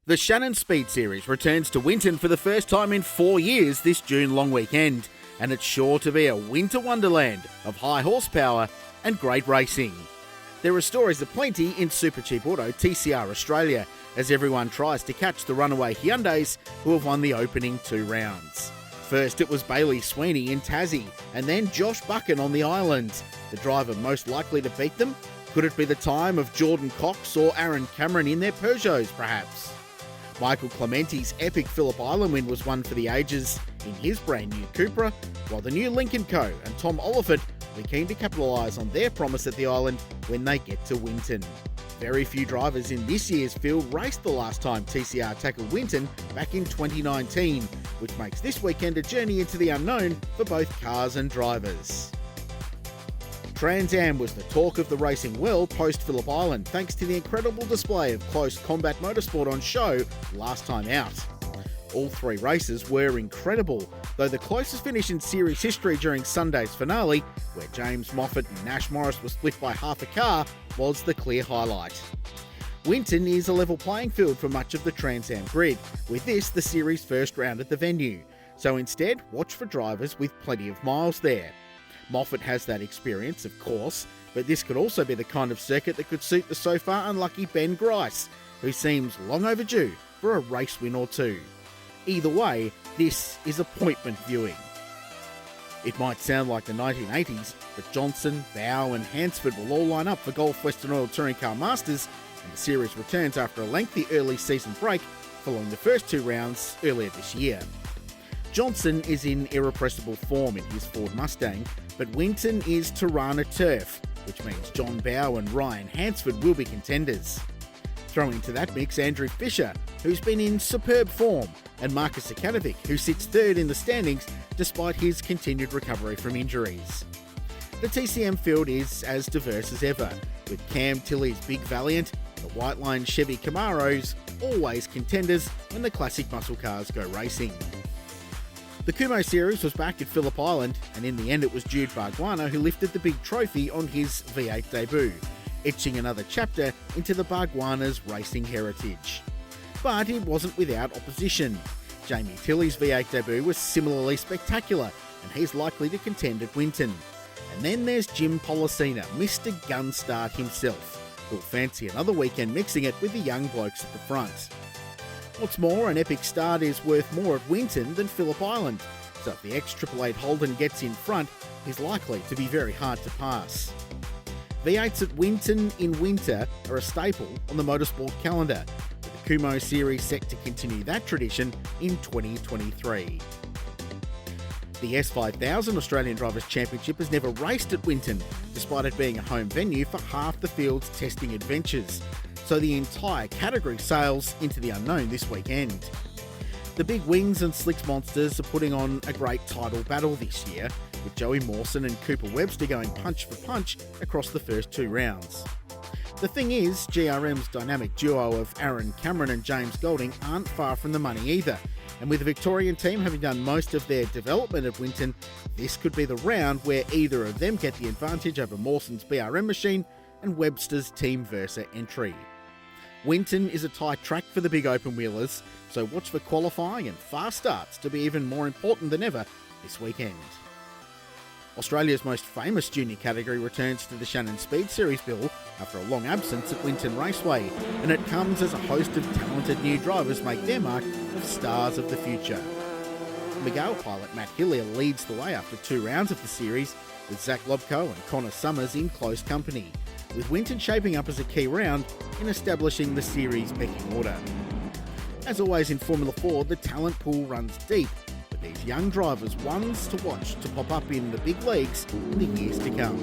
The Shannon Speed Series returns to Winton for the first time in 4 years this June long weekend, and it's sure to be a winter wonderland of high horsepower and great racing. There are stories aplenty in Supercheap Auto TCR Australia, as everyone tries to catch the runaway Hyundais who have won the opening 2 rounds. First it was Bailey Sweeney in Tassie, and then Josh Buchan on the island. The driver most likely to beat them? Could it be the time of Jordan Cox or Aaron Cameron in their Peugeots perhaps? Michael Clementi's epic Phillip Island win was one for the ages in his brand new Cupra, while the new Lincoln Co and Tom Oliphant will be keen to capitalise on their promise at the island when they get to Winton. Very few drivers in this year's field raced the last time TCR tackled Winton back in 2019, which makes this weekend a journey into the unknown for both cars and drivers. Trans Am was the talk of the racing world post Phillip Island, thanks to the incredible display of close combat motorsport on show last time out. All 3 races were incredible, though the closest finish in series history during Sunday's finale, where James Moffat and Nash Morris were split by half a car, was the clear highlight. Winton is a level playing field for much of the Trans Am grid, with this the series' first round at the venue, so instead watch for drivers with plenty of miles there. Moffat has that experience, of course, but this could also be the kind of circuit that could suit the so far unlucky Ben Grice, who seems long overdue for a race win or two. Either way, this is appointment viewing. It might sound like the 1980s, but Johnson, Bow and Hansford will all line up for Gulf Western Oil Touring Car Masters, and the series returns after a lengthy early season break following the first 2 rounds earlier this year. Johnson is in irrepressible form in his Ford Mustang, but Winton is Tirana turf, which means John Bow and Ryan Hansford will be contenders. Throw into that mix Andrew Fisher, who's been in superb form, and Marcus Sakanovic, who sits 3rd in the standings despite his continued recovery from injuries. The TCM field is as diverse as ever, with Cam Tilley's Big Valiant, the White Line Chevy Camaros, always contenders when the classic muscle cars go racing. The Kumho Series was back at Phillip Island, and in the end it was Jude Bargwanna who lifted the big trophy on his V8 debut, etching another chapter into the Bargwanna's racing heritage. But it wasn't without opposition. Jamie Tilley's V8 debut was similarly spectacular, and he's likely to contend at Winton. And then there's Jim Pollicina, Mr. Gunstart himself, who'll fancy another weekend mixing it with the young blokes at the front. What's more, an epic start is worth more at Winton than Phillip Island, so if the X888 Holden gets in front, he's likely to be very hard to pass. V8s at Winton in winter are a staple on the motorsport calendar, with the Kumho Series set to continue that tradition in 2023. The S5000 Australian Drivers' Championship has never raced at Winton, despite it being a home venue for half the field's testing adventures, so the entire category sails into the unknown this weekend. The Big Wings and Slicks Monsters are putting on a great title battle this year, with Joey Mawson and Cooper Webster going punch for punch across the first 2 rounds. The thing is, GRM's dynamic duo of Aaron Cameron and James Golding aren't far from the money either, and with the Victorian team having done most of their development at Winton, this could be the round where either of them get the advantage over Mawson's BRM machine and Webster's Team Versa entry. Winton is a tight track for the big open wheelers, so watch for qualifying and fast starts to be even more important than ever this weekend. Australia's most famous junior category returns to the Shannon Speed Series bill after a long absence at Winton Raceway, and it comes as a host of talented new drivers make their mark of stars of the future. McGill pilot Matt Hillier leads the way after 2 rounds of the series, with Zach Lobko and Connor Summers in close company, with Winton shaping up as a key round in establishing the series pecking order. As always in Formula 4, the talent pool runs deep, with these young drivers ones to watch to pop up in the big leagues in the years to come.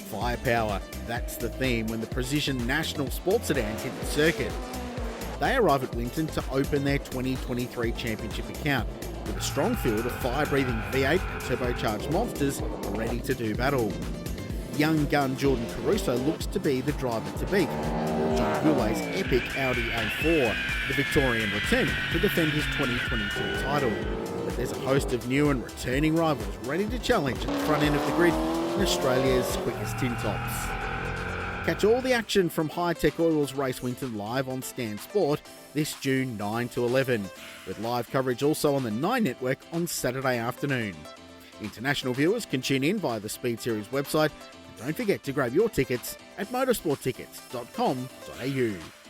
Firepower, that's the theme when the Precision National Sports sedans hit the circuit. They arrive at Winton to open their 2023 championship account, with a strong field of fire-breathing V8 and turbocharged monsters ready to do battle. Young gun Jordan Caruso looks to be the driver to beat, while John Goulet's epic Audi A4, the Victorian returning to defend his 2022 title. But there's a host of new and returning rivals ready to challenge at the front end of the grid in Australia's quickest tin tops. Catch all the action from High Tech Oils Race Winton live on Stan Sport this June 9 to 11, with live coverage also on the 9 Network on Saturday afternoon. International viewers can tune in via the Speed Series website, and don't forget to grab your tickets at motorsporttickets.com.au.